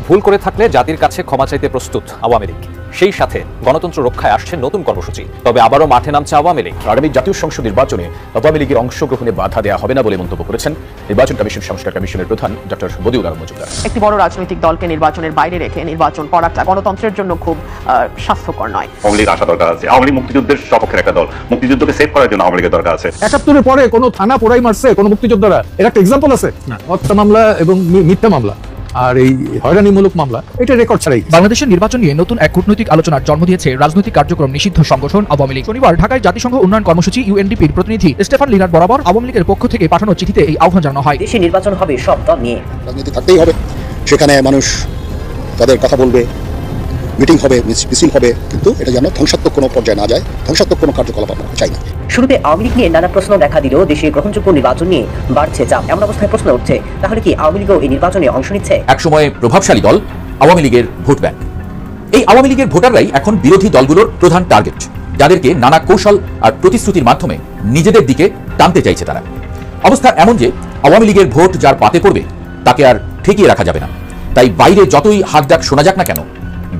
ভুল করে থাকলে জাতির কাছে ক্ষমা চাইতে প্রস্তুত আওয়ামী লীগ। সেই সাথে গণতন্ত্র রক্ষায় আসছে নতুন কর্মসূচি। তবে আবারও মাঠে নামছে আওয়ামী লীগ। আগামী জাতীয় সংসদ নির্বাচনে আওয়ামী লীগের অংশগ্রহণে বাধা দেওয়া হবে না বলে মন্তব্য করেছেন নির্বাচন কমিশন সংস্কার কমিশনের প্রধান ডক্টর বদিউল আলম মজুমদার। একটি বড় রাজনৈতিক দলকে নির্বাচনের বাইরে রেখে নির্বাচন করাটা গণতন্ত্রের জন্য খুব স্বাস্থ্যকর নয়। আওয়ামী লীগ আসা দরকার আছে। আওয়ামী লীগ মুক্তিযুদ্ধের সপক্ষের একটা দল, মুক্তিযুদ্ধকে সেভ করার জন্য আওয়ামী লীগের দরকার আছে। ৭১-এর পরে কোনো থানা পোড়াই মারছে কোন মুক্তিযোদ্ধারা, এর একটা এক্সাম্পল আছে? হত্যা মামলা এবং মিথ্যা মামলা আর এই হয়রানিমূলক মামলা, এটা রেকর্ড ছাড়াই। বাংলাদেশের নির্বাচন নিয়ে নতুন এক কূটনৈতিক আলোচনার জন্ম দিয়েছে রাজনৈতিক কার্যক্রম নিষিদ্ধ সংগঠন আওয়ামী লীগ। শনিবার ঢাকায় জাতিসংঘ উন্নয়ন কর্মসূচি ইউএনডিপির প্রতিনিধি স্টেফান লিনার বরাবর আওয়ামী লীগের পক্ষ থেকে পাঠানো চিঠিতে এই আহ্বান জানানো হয়। দেশে নির্বাচন হবে সব দল নিয়ে, রাজনীতি থাকতেই হবে, সেখানে মানুষ তাদের কথা বলবে, মিটিং হবে, মিছিল হবে, কিন্তু এটা যেন ধ্বংসাত্মক কোনো পর্যায়ে না যায়, ধ্বংসাত্মক কোনো কার্যকলাপ আমরা চাই না। শুরুতে আওয়ামী লীগ নিয়ে নানা প্রশ্ন দেখা দিলেও দেশে গ্রহণযোগ্য নির্বাচন নিয়ে বাড়ছে চাপ। এমন অবস্থায় প্রশ্ন উঠছে, তাহলে কি আওয়ামী লীগও এই নির্বাচনে অংশ নিচ্ছে? একসময় প্রভাবশালী দল আওয়ামী লীগের ভোট ব্যাংক। এই আওয়ামী লীগের ভোটাররাই এখন বিরোধী দলগুলোর প্রধান টার্গেট, যাদেরকে নানা কৌশল আর প্রতিশ্রুতির মাধ্যমে নিজেদের দিকে টানতে চাইছে তারা। অবস্থা এমন যে আওয়ামী লীগের ভোট যার পাতে পড়বে তাকে আর ঠেকিয়ে রাখা যাবে না। তাই বাইরে যতই হাক ডাক শোনা যাক না কেন,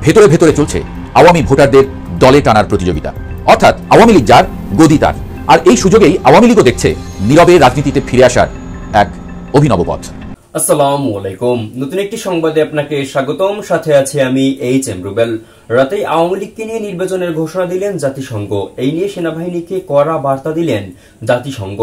ভেতরে ভেতরে চলছে আওয়ামী ভোটারদের দলে টানার প্রতিযোগিতা। অর্থাৎ আওয়ামী লীগ যার, গদি তার। আর এই সুযোগেই আওয়ামী লীগও দেখছে নীরবে রাজনীতিতে ফিরে আসার এক অভিনব পথ। আসসালামু আলাইকুম, নতুন একটি সংবাদে আপনাকে স্বাগতম। সাথে আছে আমি এইচ.এম. রুবেল। রাতেই আওয়ামী লীগকে নিয়ে নির্বাচনের ঘোষণা দিলেন জাতিসংঘ। এই নিয়ে সেনাবাহিনীকে কড়া বার্তা দিলেন জাতিসংঘ।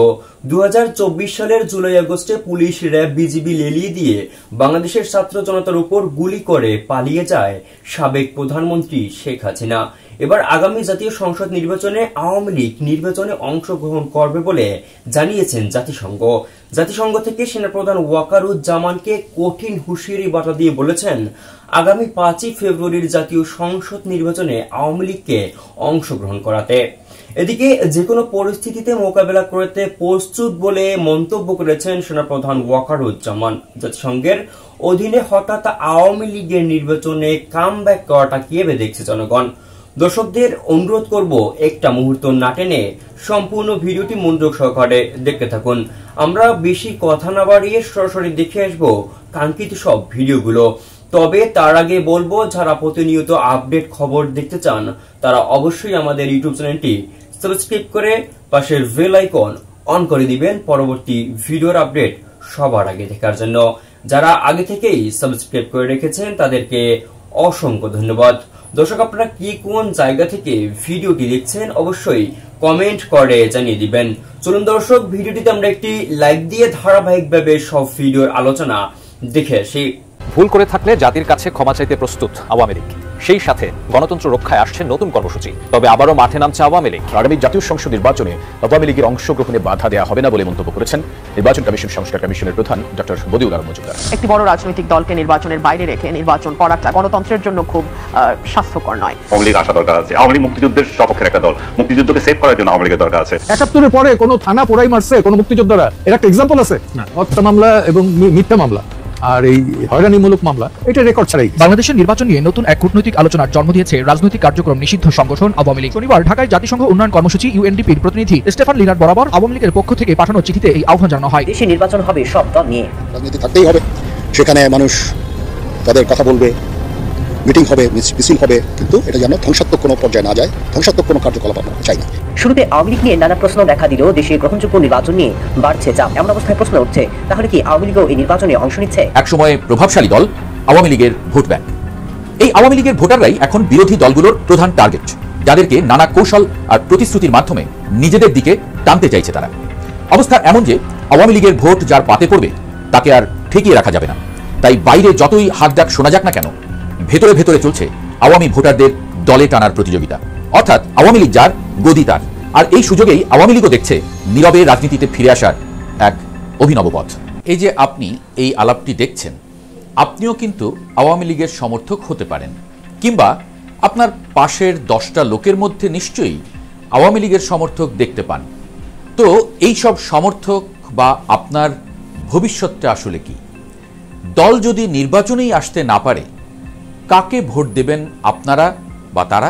2024 সালের জুলাই আগস্টে পুলিশ, র্যাব, বিজিবি লেলিয়ে দিয়ে বাংলাদেশের ছাত্র জনতার উপর গুলি করে পালিয়ে যায় সাবেক প্রধানমন্ত্রী শেখ হাসিনা। এবার আগামী জাতীয় সংসদ নির্বাচনে আওয়ামী লীগ নির্বাচনে অংশগ্রহণ করবে বলে জানিয়েছেন জাতিসংঘ। জাতিসংঘ থেকে সেনাপ্রধান ওয়াকারুজ্জামানকে কঠিন হুঁশিয়ারি বার্তা দিয়ে বলেছেন, আগামী 5ই ফেব্রুয়ারির জাতীয় সংসদ নির্বাচনে আওয়ামী লীগকে অংশগ্রহণ করাতে। এদিকে যে কোনো পরিস্থিতিতে মোকাবেলা করতে প্রস্তুত বলে মন্তব্য করেছেন সেনাপ্রধান ওয়াকারুজ্জামান। জাতিসংঘের অধীনে হঠাৎ আওয়ামী লীগের নির্বাচনে কামব্যাক করাটা কিভাবে দেখছে জনগণ? দর্শকদের অনুরোধ করব একটা মুহূর্ত না টেনে সম্পূর্ণ ভিডিওটি মনোযোগ সহকারে দেখতে থাকুন। আমরা বেশি কথা না বাড়িয়ে সরাসরি দেখে আসবো কাঙ্ক্ষিত সব ভিডিওগুলো। তবে তার আগে বলবো, যারা প্রতিনিয়ত আপডেট খবর দেখতে চান তারা অবশ্যই আমাদের ইউটিউব চ্যানেলটি সাবস্ক্রাইব করে পাশের বেল আইকন অন করে দিবেন পরবর্তী ভিডিওর আপডেট সবার আগে দেখার জন্য। যারা আগে থেকেই সাবস্ক্রাইব করে রেখেছেন তাদেরকে অসংখ্য ধন্যবাদ। দর্শক, আপনারা কি কোন জায়গা থেকে ভিডিওটি দেখছেন অবশ্যই কমেন্ট করে জানিয়ে দিবেন। চলুন দর্শক, ভিডিওটিতে আমরা একটি লাইক দিয়ে ধারাবাহিকভাবে সব ভিডিওর আলোচনা দেখে আসি। ভুল করে থাকলে জাতির কাছে ক্ষমা চাইতে প্রস্তুত আওয়ামী লীগ। সেই সাথে গণতন্ত্র রক্ষায় আসছে নতুন কর্মসূচি। তবে আবারও মাঠে নামছে আওয়ামী লীগ। আগামী জাতীয় সংসদ নির্বাচনে আওয়ামী লীগের অংশগ্রহণে বাধা দেওয়া হবে না বলে মন্তব্য করেছেন নির্বাচন কমিশন সংস্কার কমিশনের প্রধান ডক্টর বদিউল আলম মজুমদার। একটি বড় রাজনৈতিক দলকে নির্বাচনের বাইরে রেখে নির্বাচন করাটা গণতন্ত্রের জন্য খুব স্বাস্থ্যকর নয়। আওয়ামী লীগ আসা দরকার আছে। আওয়ামী লীগ মুক্তিযুদ্ধের সপক্ষের একটা দল, মুক্তিযুদ্ধকে সেভ করার জন্য আওয়ামী লীগের দরকার আছে। ৭১-এর পরে কোনো থানা পোড়াই মারছে কোন মুক্তিযোদ্ধারা, এর একটা এক্সাম্পল আছে? হত্যা মামলা এবং মিথ্যা মামলা আর এই হয়রানিমূলক মামলা, এটা রেকর্ড ছাড়াই। বাংলাদেশের নির্বাচন নিয়ে নতুন এক কূটনৈতিক আলোচনার জন্ম দিয়েছে রাজনৈতিক কার্যক্রম নিষিদ্ধ সংগঠন আওয়ামী লীগ। শনিবার ঢাকায় জাতিসংঘ উন্নয়ন কর্মসূচি ইউএনডিপির প্রতিনিধি স্টেফান লিনার বরাবর আওয়ামী লীগের পক্ষ থেকে পাঠানো চিঠিতে এই আহ্বান জানানো হয়। দেশে নির্বাচন হবে সব দল নিয়ে, রাজনীতি থাকতেই হবে, সেখানে মানুষ তাদের কথা বলবে, মিটিং হবে, মিছিল হবে, কিন্তু এটা যেন ধ্বংসাত্মক কোনো পর্যায়ে না যায়, ধ্বংসাত্মক কোনো কার্যকলাপ আমরা চাই না। শুরুতে আওয়ামী লীগ নিয়ে নানা প্রশ্ন দেখা দিলেও দেশে গ্রহণযোগ্য নির্বাচন নিয়ে বাড়ছে চাপ। এমন অবস্থায় প্রশ্ন উঠছে, তাহলে কি আওয়ামী লীগও এই নির্বাচনে অংশ নিচ্ছে? একসময় প্রভাবশালী দল আওয়ামী লীগের ভোট ব্যাংক। এই আওয়ামী লীগের ভোটাররাই এখন বিরোধী দলগুলোর প্রধান টার্গেট, যাদেরকে নানা কৌশল আর প্রতিশ্রুতির মাধ্যমে নিজেদের দিকে টানতে চাইছে তারা। অবস্থা এমন যে আওয়ামী লীগের ভোট যার পাতে পড়বে তাকে আর ঠেকিয়ে রাখা যাবে না। তাই বাইরে যতই হাক ডাক শোনা যাক না কেন, ভেতরে ভেতরে চলছে আওয়ামী ভোটারদের দলে টানার প্রতিযোগিতা। অর্থাৎ আওয়ামী লীগ যার, গদি তার। আর এই সুযোগেই আওয়ামী লীগও দেখছে নীরবে রাজনীতিতে ফিরে আসার এক অভিনব পথ। এই যে আপনি এই আলাপটি দেখছেন, আপনিও কিন্তু আওয়ামী লীগের সমর্থক হতে পারেন, কিংবা আপনার পাশের 10টা লোকের মধ্যে নিশ্চয়ই আওয়ামী লীগের সমর্থক দেখতে পান। তো এই সব সমর্থক বা আপনার ভবিষ্যৎটা আসলে কি? দল যদি নির্বাচনেই আসতে না পারে, কাকে ভোট দেবেন আপনারা বা তারা?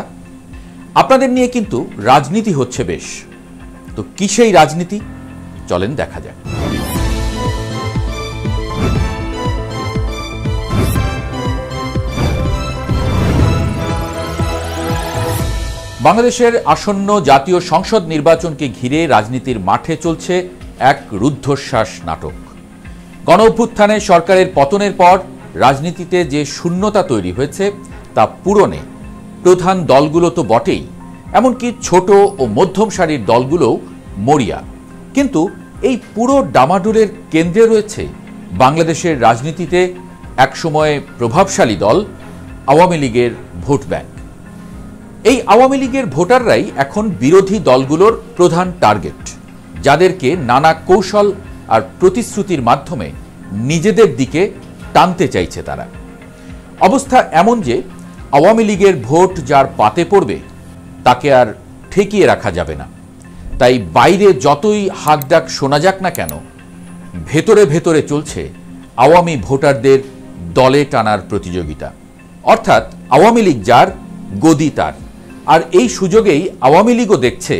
আপনাদের নিয়ে কিন্তু রাজনীতি হচ্ছে বেশ। তো কি সেই রাজনীতি? চলেন দেখা যাক। বাংলাদেশের আসন্ন জাতীয় সংসদ নির্বাচনকে ঘিরে রাজনীতির মাঠে চলছে এক রুদ্ধশ্বাস নাটক। গণ অভ্যুত্থানে সরকারের পতনের পর রাজনীতিতে যে শূন্যতা তৈরি হয়েছে তা পূরণে প্রধান দলগুলো তো বটেই, এমনকি ছোট ও মধ্যম সারির দলগুলোও মরিয়া। কিন্তু এই পুরো ডামাডোলের কেন্দ্রে রয়েছে বাংলাদেশের রাজনীতিতে একসময় প্রভাবশালী দল আওয়ামী লীগের ভোট ব্যাংক। এই আওয়ামী লীগের ভোটাররাই এখন বিরোধী দলগুলোর প্রধান টার্গেট, যাদেরকে নানা কৌশল আর প্রতিশ্রুতির মাধ্যমে নিজেদের দিকে টানতে চাইছে তারা। অবস্থা এমন যে আওয়ামী লীগের ভোট যার পাতে পড়বে তাকে আর ঠেকিয়ে রাখা যাবে না। তাই বাইরে যতই হাকডাক শোনা যাক না কেন, ভেতরে ভেতরে চলছে আওয়ামী ভোটারদের দলে টানার প্রতিযোগিতা। অর্থাৎ আওয়ামী লীগ যার, গদি তার। আর এই সুযোগেই আওয়ামী লীগও দেখছে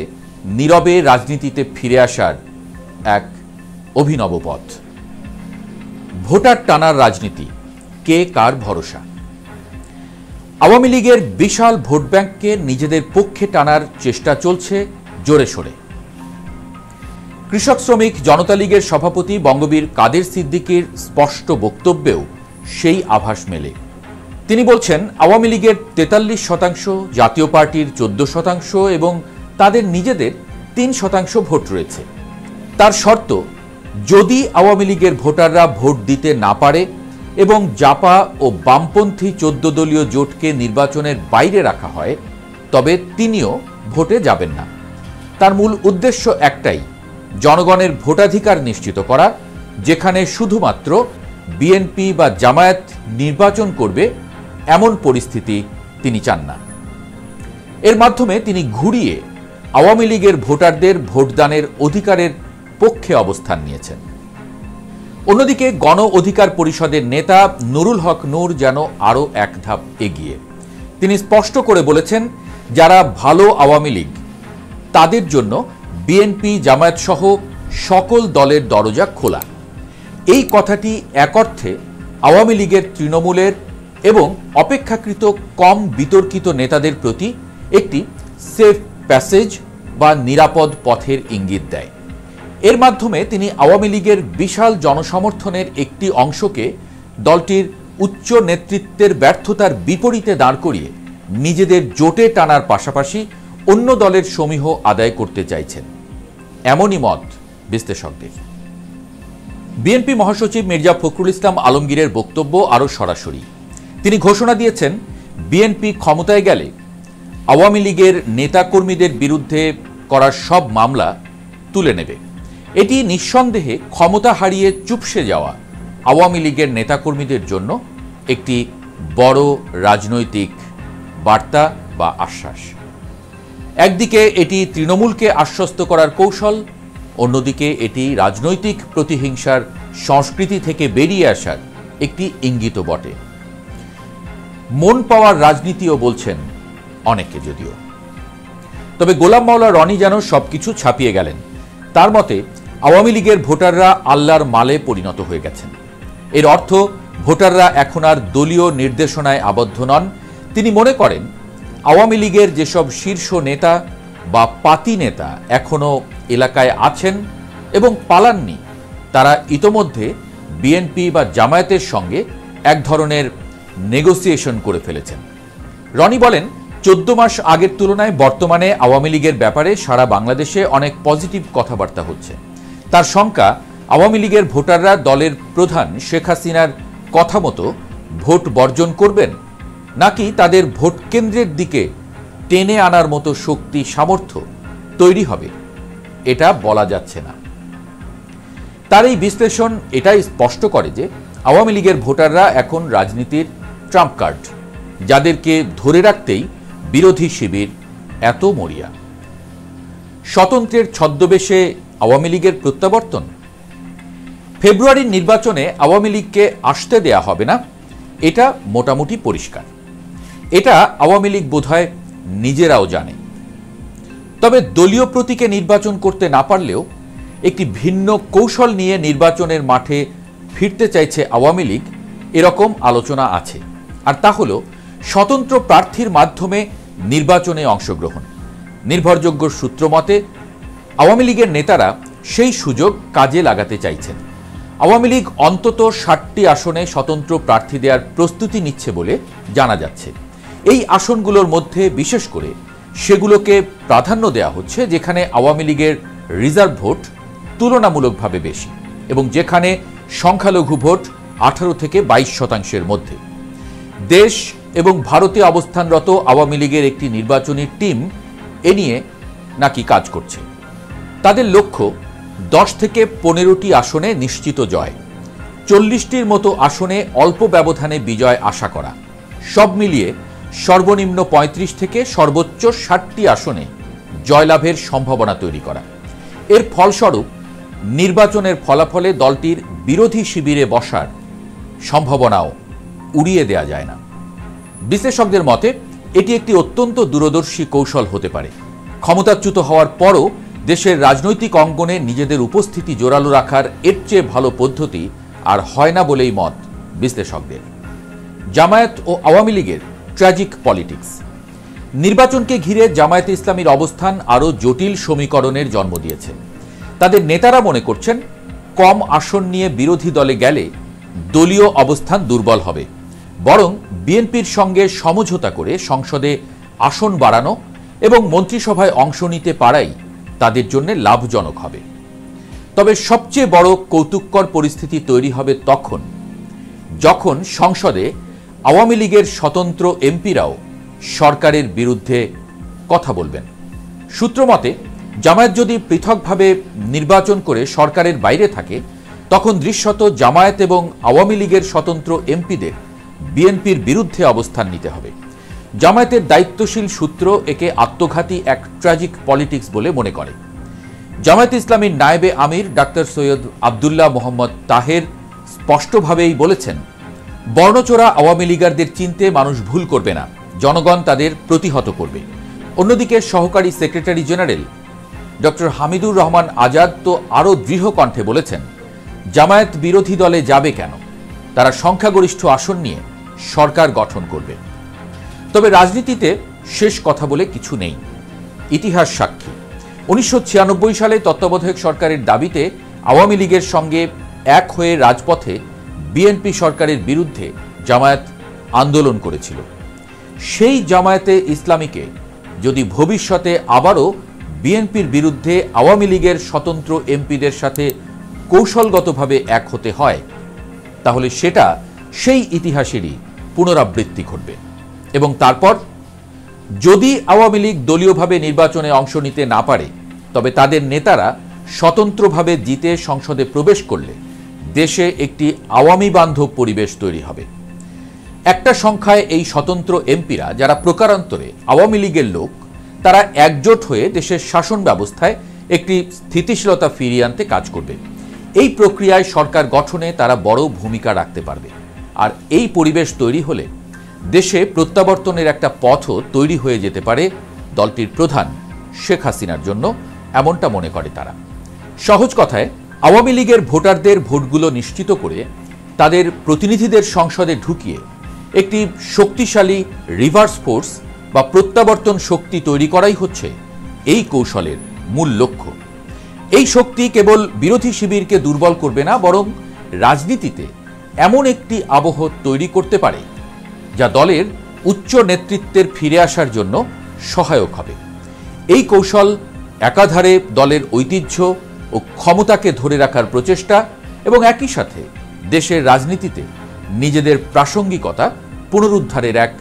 নীরবে রাজনীতিতে ফিরে আসার এক অভিনব পথ। ভোটার টানার রাজনীতি, কে কার ভরসা? আওয়ামী লীগের বিশাল ভোট ব্যাংককে নিজেদের পক্ষে টানার চেষ্টা চলছে জোরে সোরে। কৃষক শ্রমিক জনতা লীগের সভাপতি বঙ্গবীর কাদের সিদ্দিকীর স্পষ্ট বক্তব্যেও সেই আভাস মেলে। তিনি বলছেন আওয়ামী লীগের 43%, জাতীয় পার্টির 14% এবং তাদের নিজেদের 3% ভোট রয়েছে। তার শর্ত, যদি আওয়ামী লীগের ভোটাররা ভোট দিতে না পারে এবং জাপা ও বামপন্থী 14 দলীয় জোটকে নির্বাচনের বাইরে রাখা হয়, তবে তিনিও ভোটে যাবেন না। তার মূল উদ্দেশ্য একটাই, জনগণের ভোটাধিকার নিশ্চিত করা, যেখানে শুধুমাত্র বিএনপি বা জামায়াত নির্বাচন করবে এমন পরিস্থিতি তিনি চান না। এর মাধ্যমে তিনি ঘুরিয়ে আওয়ামী লীগের ভোটারদের ভোটদানের অধিকারের পক্ষে অবস্থান নিয়েছেন। অন্যদিকে গণ অধিকার পরিষদের নেতা নুরুল হক নূর যেন আরও এক ধাপ এগিয়ে। তিনি স্পষ্ট করে বলেছেন, যারা ভালো আওয়ামী লীগ তাদের জন্য বিএনপি জামায়াত সহ সকল দলের দরজা খোলা। এই কথাটি এক অর্থে আওয়ামী লীগের তৃণমূলের এবং অপেক্ষাকৃত কম বিতর্কিত নেতাদের প্রতি একটি সেফ প্যাসেজ বা নিরাপদ পথের ইঙ্গিত দেয়। এর মাধ্যমে তিনি আওয়ামী লীগের বিশাল জনসমর্থনের একটি অংশকে দলটির উচ্চ নেতৃত্বের ব্যর্থতার বিপরীতে দাঁড় করিয়ে নিজেদের জোটে টানার পাশাপাশি অন্য দলের সমীহ আদায় করতে চাইছেন, এমনই মত বিশ্লেষকদের। বিএনপি মহাসচিব মির্জা ফখরুল ইসলাম আলমগীরের বক্তব্য আরও সরাসরি। তিনি ঘোষণা দিয়েছেন, বিএনপি ক্ষমতায় গেলে আওয়ামী লীগের নেতাকর্মীদের বিরুদ্ধে করার সব মামলা তুলে নেবে। এটি নিঃসন্দেহে ক্ষমতা হারিয়ে চুপসে যাওয়া আওয়ামী লীগের নেতাকর্মীদের জন্য একটি বড় রাজনৈতিক বার্তা বা আশ্বাস। একদিকে এটি তৃণমূলকে আশ্বস্ত করার কৌশল, অন্যদিকে এটি রাজনৈতিক প্রতিহিংসার সংস্কৃতি থেকে বেরিয়ে আসার একটি ইঙ্গিত বটে। মন পাওয়ার রাজনীতিও বলছেন অনেকে যদিও। তবে গোলাম মাওলা রনি যেন সবকিছু ছাপিয়ে গেলেন। তার মতে আওয়ামী লীগের ভোটাররা আল্লাহর মালে পরিণত হয়ে গেছেন। এর অর্থ ভোটাররা এখন আর দলীয় নির্দেশনায় আবদ্ধ নন। তিনি মনে করেন আওয়ামী লীগের যেসব শীর্ষ নেতা বা পাতি নেতা এখনও এলাকায় আছেন এবং পালাননি, তারা ইতোমধ্যে বিএনপি বা জামায়াতের সঙ্গে এক ধরনের নেগোসিয়েশন করে ফেলেছেন। রনি বলেন, 14 মাস আগের তুলনায় বর্তমানে আওয়ামী লীগের ব্যাপারে সারা বাংলাদেশে অনেক পজিটিভ কথাবার্তা হচ্ছে। তার শঙ্কা, আওয়ামী লীগের ভোটাররা দলের প্রধান শেখ হাসিনার কথা মতো ভোট বর্জন করবেন, নাকি তাদের ভোট কেন্দ্রের দিকে টেনে আনার মতো শক্তি সামর্থ্য তৈরি হবে, এটা বলা যাচ্ছে না। তার এই বিশ্লেষণ এটাই স্পষ্ট করে যে আওয়ামী লীগের ভোটাররা এখন রাজনীতির ট্রাম্প কার্ড, যাদেরকে ধরে রাখতেই বিরোধী শিবির এত মরিয়া। স্বতন্ত্রের ছদ্মবেশে আওয়ামী লীগের প্রত্যাবর্তন। ফেব্রুয়ারির নির্বাচনে আওয়ামী লীগকে আসতে দেয়া হবে না, এটা মোটামুটি পরিষ্কার। এটা আওয়ামী লীগ বোধহয় নিজেরাও জানে। তবে দলীয় প্রতীকে নির্বাচন করতে না পারলেও একটি ভিন্ন কৌশল নিয়ে নির্বাচনের মাঠে ফিরতে চাইছে আওয়ামী লীগ, এরকম আলোচনা আছে। আর তা হল স্বতন্ত্র প্রার্থীর মাধ্যমে নির্বাচনে অংশগ্রহণ। নির্ভরযোগ্য সূত্র মতে আওয়ামী লীগের নেতারা সেই সুযোগ কাজে লাগাতে চাইছেন। আওয়ামী লীগ অন্তত 60টি আসনে স্বতন্ত্র প্রার্থী দেওয়ার প্রস্তুতি নিচ্ছে বলে জানা যাচ্ছে। এই আসনগুলোর মধ্যে বিশেষ করে সেগুলোকে প্রাধান্য দেওয়া হচ্ছে যেখানে আওয়ামী লীগের রিজার্ভ ভোট তুলনামূলকভাবে বেশি এবং যেখানে সংখ্যালঘু ভোট 18 থেকে 22% মধ্যে। দেশ এবং ভারতে অবস্থানরত আওয়ামী লীগের একটি নির্বাচনী টিম এ নিয়ে নাকি কাজ করছে। তাদের লক্ষ্য 10 থেকে 15টি আসনে নিশ্চিত জয়, 40টির মতো আসনে অল্প ব্যবধানে বিজয় আশা করা, সব মিলিয়ে সর্বনিম্ন 35 থেকে সর্বোচ্চ 60টি আসনে জয়লাভের সম্ভাবনা তৈরি করা। এর ফলস্বরূপ নির্বাচনের ফলাফলে দলটির বিরোধী শিবিরে বসার সম্ভাবনাও উড়িয়ে দেয়া যায় না। বিশ্লেষকদের মতে এটি একটি অত্যন্ত দূরদর্শী কৌশল হতে পারে। ক্ষমতাচ্যুত হওয়ার পরও দেশের রাজনৈতিক অঙ্গনে নিজেদের উপস্থিতি জোরালো রাখার এর চেয়ে ভালো পদ্ধতি আর হয় না বলেই মত বিশ্লেষকদের। জামায়াত ও আওয়ামী লীগের ট্র্যাজিক পলিটিক্স। নির্বাচনকে ঘিরে জামায়াতে ইসলামীর অবস্থান আরও জটিল সমীকরণের জন্ম দিয়েছে। তাদের নেতারা মনে করছেন কম আসন নিয়ে বিরোধী দলে গেলে দলীয় অবস্থান দুর্বল হবে, বরং বিএনপির সঙ্গে সমঝোতা করে সংসদে আসন বাড়ানো এবং মন্ত্রিসভায় অংশ নিতে পারাই তাদের জন্য লাভজনক হবে। তবে সবচেয়ে বড় কৌতুককর পরিস্থিতি তৈরি হবে তখন যখন সংসদে আওয়ামী লীগের স্বতন্ত্র এমপিরাও সরকারের বিরুদ্ধে কথা বলবেন। সূত্রমতে জামায়াত যদি পৃথকভাবে নির্বাচন করে সরকারের বাইরে থাকে তখন দৃশ্যত জামায়াত এবং আওয়ামী লীগের স্বতন্ত্র এমপিদের বিএনপির বিরুদ্ধে অবস্থান নিতে হবে। জামায়াতের দায়িত্বশীল সূত্র একে আত্মঘাতী এক ট্র্যাজিক পলিটিক্স বলে মনে করে। জামায়াত ইসলামীর নায়েবে আমির ডাক্তার সৈয়দ আবদুল্লাহ মোহাম্মদ তাহের স্পষ্টভাবেই বলেছেন, বর্ণচোরা আওয়ামী লীগারদের চিনতে মানুষ ভুল করবে না, জনগণ তাদের প্রতিহত করবে। অন্যদিকে সহকারী secretary general doctor Hamidur Rahman Azad তো আরও দৃঢ় কণ্ঠে বলেছেন, জামায়াত বিরোধী দলে যাবে কেন, তারা সংখ্যাগরিষ্ঠ আসন নিয়ে সরকার গঠন করবে। তবে রাজনীতিতে শেষ কথা বলে কিছু নেই, ইতিহাস সাক্ষী। 1996 সালে তত্ত্বাবধায়ক সরকারের দাবিতে আওয়ামী লীগের সঙ্গে এক হয়ে রাজপথে বিএনপি সরকারের বিরুদ্ধে জামায়াত আন্দোলন করেছিল। সেই জামায়াতে ইসলামীকে যদি ভবিষ্যতে আবারও বিএনপির বিরুদ্ধে আওয়ামী লীগের স্বতন্ত্র এমপিদের সাথে কৌশলগতভাবে এক হতে হয় তাহলে সেটা সেই ইতিহাসেরই পুনরাবৃত্তি ঘটবে। এবং তারপর যদি আওয়ামী লীগ দলীয়ভাবে নির্বাচনে অংশ নিতে না পারে তবে তাদের নেতারা স্বতন্ত্রভাবে জিতে সংসদে প্রবেশ করলে দেশে একটি আওয়ামী বান্ধব পরিবেশ তৈরি হবে। একটা সংখ্যায় এই স্বতন্ত্র এমপিরা যারা প্রকারান্তরে আওয়ামী লীগের লোক, তারা একজোট হয়ে দেশের শাসন ব্যবস্থায় একটি স্থিতিশীলতা ফিরিয়ে আনতে কাজ করবে। এই প্রক্রিয়ায় সরকার গঠনে তারা বড় ভূমিকা রাখতে পারবে। আর এই পরিবেশ তৈরি হলে দেশে প্রত্যাবর্তনের একটা পথও তৈরি হয়ে যেতে পারে দলটির প্রধান শেখ হাসিনার জন্য, এমনটা মনে করে তারা। সহজ কথায় আওয়ামী লীগের ভোটারদের ভোটগুলো নিশ্চিত করে তাদের প্রতিনিধিদের সংসদে ঢুকিয়ে একটি শক্তিশালী রিভার্স ফোর্স বা প্রত্যাবর্তন শক্তি তৈরি করাই হচ্ছে এই কৌশলের মূল লক্ষ্য। এই শক্তি কেবল বিরোধী শিবিরকে দুর্বল করবে না, বরং রাজনীতিতে এমন একটি আবহ তৈরি করতে পারে যা দলের উচ্চ নেতৃত্বের ফিরে আসার জন্য সহায়ক হবে। এই কৌশল একাধারে দলের ঐতিহ্য ও ক্ষমতাকে ধরে রাখার প্রচেষ্টা এবং একই সাথে দেশের রাজনীতিতে নিজেদের প্রাসঙ্গিকতা পুনরুদ্ধারের এক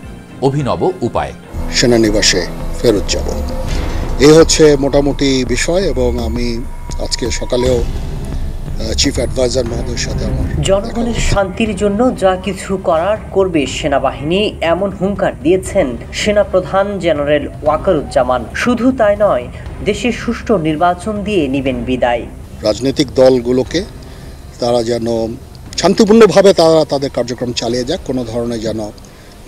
অভিনব উপায়। সেনানিবাসে ফেরত যাব, এই হচ্ছে মোটামুটি বিষয়। এবং আমি আজকে সকালেও চিফ অ্যাডভাইজার মহোদয়ের সাথে আমার জনগণের শান্তির জন্য যা কিছু করার করবে সেনাবাহিনী, এমন হুঙ্কার দিয়েছেন সেনাপ্রধান জেনারেল ওয়াকারুজ্জামান। শুধু তাই নয়, দেশে সুষ্ঠু নির্বাচন দিয়ে নিবেন বিদায়। রাজনৈতিক দলগুলোকে তারা যেন শান্তিপূর্ণভাবে তারা তাদের কার্যক্রম চালিয়ে যাক, কোনো ধরনের যেন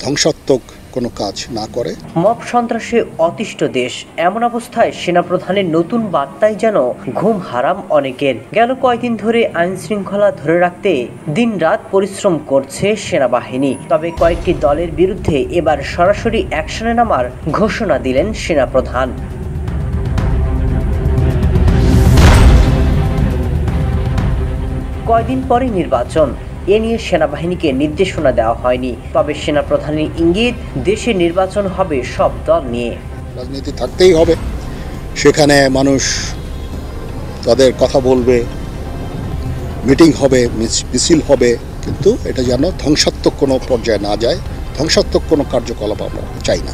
ধ্বংসাত্মক কোনো কাজ না করে। মব সন্ত্রাসে অতিষ্ঠ দেশ, এমন অবস্থায় সেনাপ্রধানের নতুন বার্তায় যেন ঘুম হারাম অনেকের। গেল কয়েকদিন ধরে আইন শৃঙ্খলা ধরে রাখতে দিনরাত পরিশ্রম করছে সেনাবাহিনী। তবে কয়েকটি দলের বিরুদ্ধে এবার সরাসরি অ্যাকশনে নামার ঘোষণা দিলেন সেনাপ্রধান। কয়দিন পরে নির্বাচন, এ নিয়ে সেনাবাহিনীকে নির্দেশনা দেওয়া হয়নি। তবে সেনাপ্রধানের ইঙ্গিত, দেশে নির্বাচন হবে সব দল নিয়ে। রাজনীতি থাকতেই হবে, সেখানে মানুষ তাদের কথা বলবে, মিটিং হবে, মিছিল হবে, কিন্তু এটা যেন ধ্বংসাত্মক কোনো পর্যায়ে না যায়, ধ্বংসাত্মক কোনো কার্যকলাপ আমরা চাই না।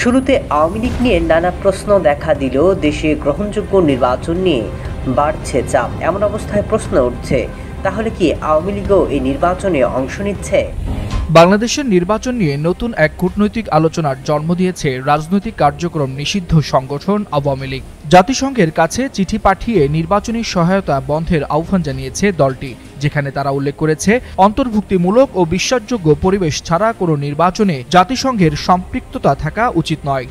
শুরুতে আওয়ামী লীগ নিয়ে নানা প্রশ্ন দেখা দিলেও দেশে গ্রহণযোগ্য নির্বাচন নিয়ে বাড়ছে চাপ। এমন অবস্থায় প্রশ্ন উঠছে, তাহলে কি আওয়ামী লীগও এই নির্বাচনে অংশ নিচ্ছে? বাংলাদেশের নির্বাচন নিয়ে নতুন এক কূটনৈতিক আলোচনার জন্ম দিয়েছে রাজনৈতিক কার্যক্রম নিষিদ্ধ সংগঠন আওয়ামী লীগ। জাতিসংঘের কাছে চিঠি পাঠিয়ে নির্বাচনী সহায়তা বন্ধের আহ্বান জানিয়েছে দলটি, যেখানে তারা উল্লেখ করেছে অন্তর্ভুক্তিমূলক ও বিশ্বাসযোগ্য পরিবেশ ছাড়া কোনো নির্বাচনে জাতিসংঘের সম্পৃক্ততা থাকা উচিত নয়।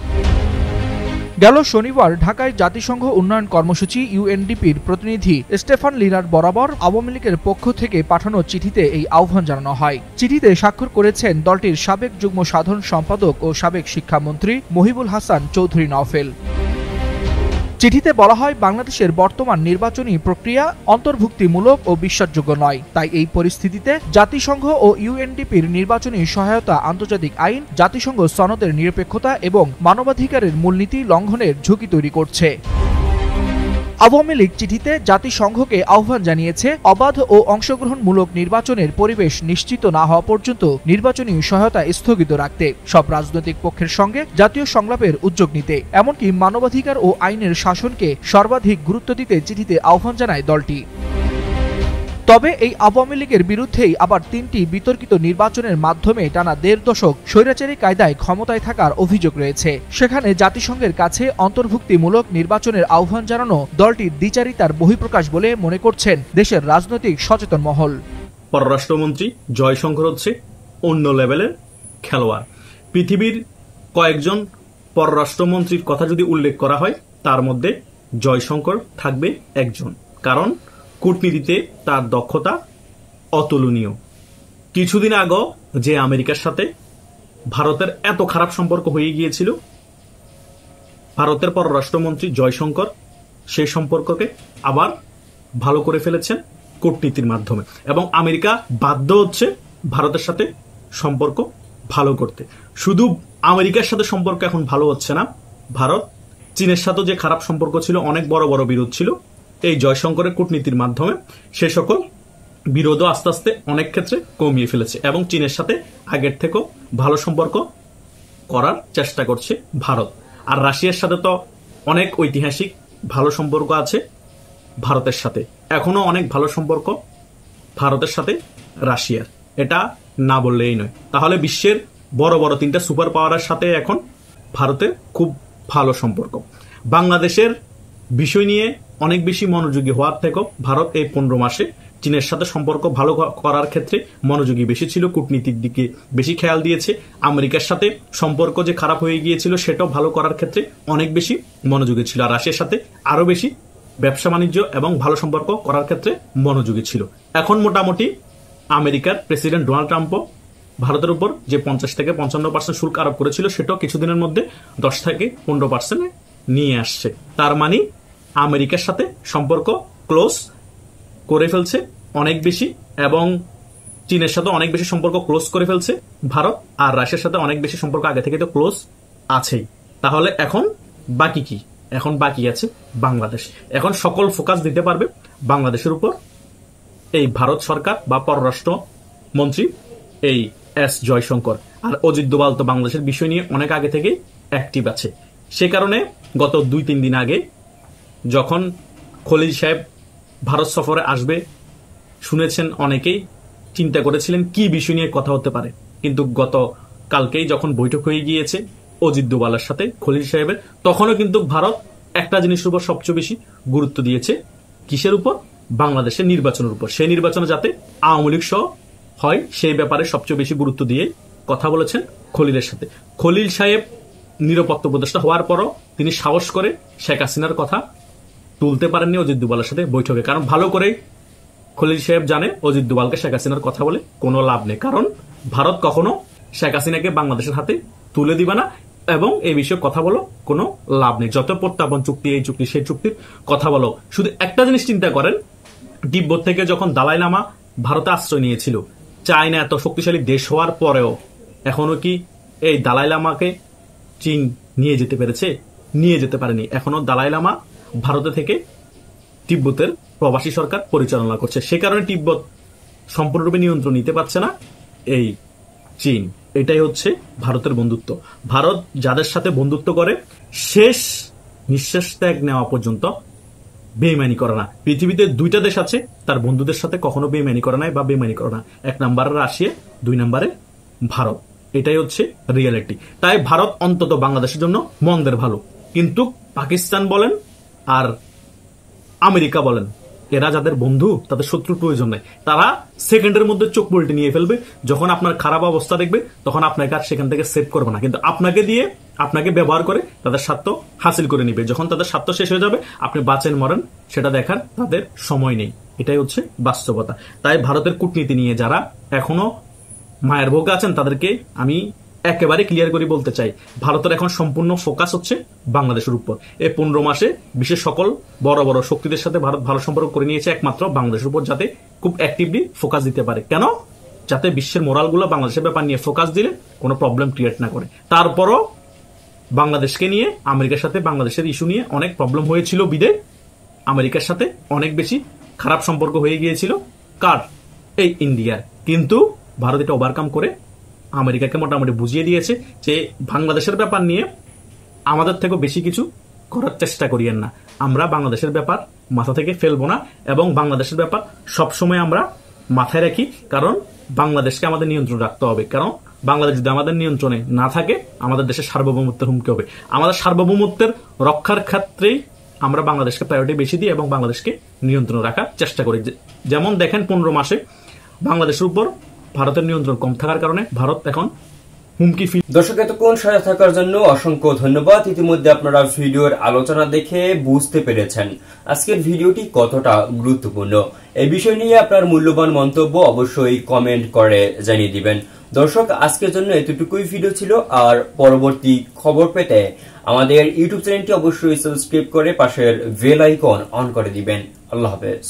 গেল শনিবার ঢাকায় জাতিসংঘ উন্নয়ন কর্মসূচি ইউএনডিপির প্রতিনিধি স্টেফান লিনার বরাবর আওয়ামী লীগের পক্ষ থেকে পাঠানো চিঠিতে এই আহ্বান জানানো হয়। চিঠিতে স্বাক্ষর করেছেন দলটির সাবেক যুগ্ম সাধারণ সম্পাদক ও সাবেক শিক্ষামন্ত্রী মহিবুল হাসান চৌধুরী নওফেল। চিঠিতে বলা হয়, বাংলাদেশের বর্তমান নির্বাচনী প্রক্রিয়া অন্তর্ভুক্তিমূলক ও বিশ্বাসযোগ্য নয়। তাই এই পরিস্থিতিতে জাতিসংঘ ও ইউএনডিপির নির্বাচনী সহায়তা আন্তর্জাতিক আইন, জাতিসংঘ সনদের নিরপেক্ষতা এবং মানবাধিকারের মূলনীতি লঙ্ঘনের ঝুঁকি তৈরি করছে। আওয়ামী লীগ চিঠিতে জাতিসংঘকে আহ্বান জানিয়েছে অবাধ ও অংশগ্রহণমূলক নির্বাচনের পরিবেশ নিশ্চিত না হওয়া পর্যন্ত নির্বাচনী সহায়তা স্থগিত রাখতে, সব রাজনৈতিক পক্ষের সঙ্গে জাতীয় সংলাপের উদ্যোগ নিতে, এমনকি মানবাধিকার ও আইনের শাসনকে সর্বাধিক গুরুত্ব দিতে চিঠিতে আহ্বান জানায় দলটি। তবে এই আওয়ামী লীগের বিরুদ্ধেই আবার ৩টি বিতর্কিত নির্বাচনের মাধ্যমে টানা ১.৫ দশক স্বৈরাচারী কায়দায় ক্ষমতায় থাকার অভিযোগ রয়েছে। সেখানে জাতিসংঘের কাছে অন্তর্ভুক্তিমূলক নির্বাচনের আহ্বান জানানো দলটির দ্বিচারিতার বহিঃপ্রকাশ বলে মনে করছেন দেশের রাজনৈতিক সচেতন মহল। পররাষ্ট্রমন্ত্রী জয়শঙ্কর হচ্ছে অন্য লেভেলের খেলোয়াড়। পৃথিবীর কয়েকজন পররাষ্ট্রমন্ত্রীর কথা যদি উল্লেখ করা হয়, তার মধ্যে জয়শঙ্কর থাকবে একজন, কারণ কূটনীতিতে তার দক্ষতা অতুলনীয়। কিছুদিন আগে যে আমেরিকার সাথে ভারতের এত খারাপ সম্পর্ক হয়ে গিয়েছিল, ভারতের পররাষ্ট্রমন্ত্রী জয়শঙ্কর সেই সম্পর্ককে আবার ভালো করে ফেলেছেন কূটনীতির মাধ্যমে, এবং আমেরিকা বাধ্য হচ্ছে ভারতের সাথে সম্পর্ক ভালো করতে। শুধু আমেরিকার সাথে সম্পর্ক এখন ভালো হচ্ছে না, ভারত চীনের সাথে যে খারাপ সম্পর্ক ছিল, অনেক বড় বড় বিরোধ ছিল, এই জয়শঙ্করের কূটনীতির মাধ্যমে সে সকল বিরোধও আস্তে আস্তে অনেক ক্ষেত্রে কমিয়ে ফেলেছে এবং চীনের সাথে আগের থেকেও ভালো সম্পর্ক করার চেষ্টা করছে ভারত। আর রাশিয়ার সাথে তো অনেক ঐতিহাসিক ভালো সম্পর্ক আছে ভারতের সাথে, এখনো অনেক ভালো সম্পর্ক ভারতের সাথে রাশিয়ার, এটা না বললেই নয়। তাহলে বিশ্বের বড় বড় 3টা সুপার পাওয়ারের সাথে এখন ভারতের খুব ভালো সম্পর্ক। বাংলাদেশের বিষয় নিয়ে অনেক বেশি মনোযোগী হওয়ার থেকেও ভারত এই 15 মাসে চীনের সাথে সম্পর্ক ভালো করার ক্ষেত্রে মনোযোগী বেশি ছিল, কূটনীতির দিকে বেশি খেয়াল দিয়েছে। আমেরিকার সাথে সম্পর্ক যে খারাপ হয়ে গিয়েছিল সেটাও ভালো করার ক্ষেত্রে অনেক বেশি মনোযোগী ছিল, আর রাশিয়ার সাথে আরো বেশি ব্যবসা বাণিজ্য এবং ভালো সম্পর্ক করার ক্ষেত্রে মনোযোগী ছিল। এখন মোটামুটি আমেরিকার প্রেসিডেন্ট ডোনাল্ড ট্রাম্পও ভারতের উপর যে 50 থেকে 55% শুল্ক আরোপ করেছিল, সেটাও কিছুদিনের মধ্যে 10 থেকে 15% নিয়ে আসছে। তার মানে আমেরিকার সাথে সম্পর্ক ক্লোজ করে ফেলছে অনেক বেশি, এবং চীনের সাথে অনেক বেশি সম্পর্ক ক্লোজ করে ফেলছে ভারত, আর রাশিয়ার সাথে অনেক বেশি সম্পর্ক আগে থেকে তো ক্লোজ আছেই। তাহলে এখন বাকি কি? এখন বাকি আছে বাংলাদেশ। এখন সকল ফোকাস দিতে পারবে বাংলাদেশের উপর এই ভারত সরকার বা পররাষ্ট্র মন্ত্রী এই এস জয়শঙ্কর। আর অজিত দোভাল তো বাংলাদেশের বিষয় নিয়ে অনেক আগে থেকে অ্যাক্টিভ আছে। সে কারণে গত 2-3 দিন আগে যখন খলিল সাহেব ভারত সফরে আসবে শুনেছেন, অনেকেই চিন্তা করেছিলেন কি বিষয় নিয়ে কথা হতে পারে, কিন্তু গত কালকেই যখন বৈঠক হয়ে গিয়েছে অজিত দোভালের সাথে খলিল সাহেবের, তখনও কিন্তু ভারত একটা জিনিসের উপর সবচেয়ে বেশি গুরুত্ব দিয়েছে। কিসের উপর? বাংলাদেশের নির্বাচনের উপর। সেই নির্বাচনে যাতে আওয়ামী লীগ সহ হয় সেই ব্যাপারে সবচেয়ে বেশি গুরুত্ব দিয়ে কথা বলেছেন খলিলের সাথে। খলিল সাহেব নিরাপত্তা উপদেষ্টা হওয়ার পরও তিনি সাহস করে শেখ হাসিনার কথা তুলতে পারেননি অজিত দোভালের সাথে বৈঠকে, কারণ ভালো করে খলিল সাহেব জানে অজিত দোভালকে শেখ হাসিনার কথা বলে কোনো লাভ নেই, কারণ ভারত কখনো শেখ হাসিনাকে বাংলাদেশের হাতে তুলে দিবে না এবং এই বিষয়ে কথা বলো কোনো লাভ নেই। যত প্রত্যাবন চুক্তি, এই চুক্তি, সেই চুক্তির কথা বলো, শুধু একটা জিনিস চিন্তা করেন, তিব্বত থেকে যখন দালাই লামা ভারতে আশ্রয় নিয়েছিল, চায়না এত শক্তিশালী দেশ হওয়ার পরেও এখনো কি এই দালাই লামাকে চীন নিয়ে যেতে পেরেছে? নিয়ে যেতে পারেনি। এখনো দালাই লামা ভারতে থেকে তিব্বতের প্রবাসী সরকার পরিচালনা করছে। সে কারণে তিব্বত সম্পূর্ণরূপে নিয়ন্ত্রণ নিতে পারছে না এই চীন। এটাই হচ্ছে ভারতের বন্ধুত্ব। ভারত যাদের সাথে বন্ধুত্ব করে শেষ নিঃশ্বাস ত্যাগ নেওয়া পর্যন্ত বেইমানি করে না। পৃথিবীতে দুইটা দেশ আছে তার বন্ধুদের সাথে কখনো বেইমানি করে নাই বা বেইমানি করে না। 1 নম্বরে রাশিয়া, 2 নম্বরে ভারত। এটাই হচ্ছে রিয়েলিটি। তাই ভারত অন্তত বাংলাদেশের জন্য মন্দের ভালো, কিন্তু পাকিস্তান বলেন আর আমেরিকা বলেন, এরা যাদের বন্ধু তাদের শত্রুর প্রয়োজন নেই। তারা সেকেন্ডের মধ্যে চোখ পল্টে নিয়ে ফেলবে। যখন আপনার খারাপ অবস্থা দেখবে তখন আপনাকে আর সেখান থেকে সেভ করবে না, কিন্তু আপনাকে দিয়ে আপনাকে ব্যবহার করে তাদের স্বার্থ হাসিল করে নিবে। যখন তাদের স্বার্থ শেষ হয়ে যাবে আপনি বাঁচেন মরেন সেটা দেখার তাদের সময় নেই। এটাই হচ্ছে বাস্তবতা। তাই ভারতের কূটনীতি নিয়ে যারা এখনো মায়ের ভোগে আছেন তাদেরকে আমি একেবারে ক্লিয়ার করে বলতে চাই, ভারতের এখন সম্পূর্ণ ফোকাস হচ্ছে বাংলাদেশের উপর। এই 15 মাসে বিশ্বের সকল বড় বড় শক্তিদের সাথে ভারত ভালো সম্পর্ক করে নিয়েছে একমাত্র বাংলাদেশের উপর, যাতে খুব অ্যাক্টিভলি ফোকাস দিতে পারে। কেন? যাতে বিশ্বের মোরালগুলো বাংলাদেশের ব্যাপার নিয়ে ফোকাস দিলে কোনো প্রবলেম ক্রিয়েট না করে। তারপরও বাংলাদেশকে নিয়ে আমেরিকার সাথে বাংলাদেশের ইস্যু নিয়ে অনেক প্রবলেম হয়েছিল বিদে আমেরিকার সাথে অনেক বেশি খারাপ সম্পর্ক হয়ে গিয়েছিল কার? এই ইন্ডিয়ার। কিন্তু ভারত এটা ওভারকাম করে আমেরিকাকে মোটামুটি বুঝিয়ে দিয়েছে যে বাংলাদেশের ব্যাপার নিয়ে আমাদের থেকেও বেশি কিছু করার চেষ্টা করিয়েন না। আমরা বাংলাদেশের ব্যাপার মাথা থেকে ফেলবো না এবং বাংলাদেশের ব্যাপার সবসময় আমরা মাথায় রাখি, কারণ বাংলাদেশকে আমাদের নিয়ন্ত্রণ রাখতে হবে। কারণ বাংলাদেশ যদি আমাদের নিয়ন্ত্রণে না থাকে আমাদের দেশের সার্বভৌমত্বের হুমকি হবে। আমাদের সার্বভৌমত্বের রক্ষার ক্ষেত্রেই আমরা বাংলাদেশকে প্রায়োরিটি বেশি দিই এবং বাংলাদেশকে নিয়ন্ত্রণ রাখার চেষ্টা করি। যেমন দেখেন 15 মাসে বাংলাদেশের উপর ভারতের নিয়ন্ত্রণ কম থাকার কারণে ভারত এখন হুমকি ফিল। দর্শক এতক্ষণ সাথে থাকার জন্য অসংখ্য ধন্যবাদ। ইতিমধ্যে আপনারা ভিডিওর আলোচনা দেখে বুঝতে পেরেছেন আজকের ভিডিওটি কতটা গুরুত্বপূর্ণ। এই বিষয় নিয়ে আপনার মূল্যবান মন্তব্য অবশ্যই কমেন্ট করে জানিয়ে দিবেন। দর্শক আজকের জন্য এতটুকুই ভিডিও ছিল। আর পরবর্তী খবর পেতে আমাদের ইউটিউব চ্যানেলটি অবশ্যই সাবস্ক্রাইব করে পাশের বেল আইকন অন করে দিবেন। আল্লাহ হাফেজ।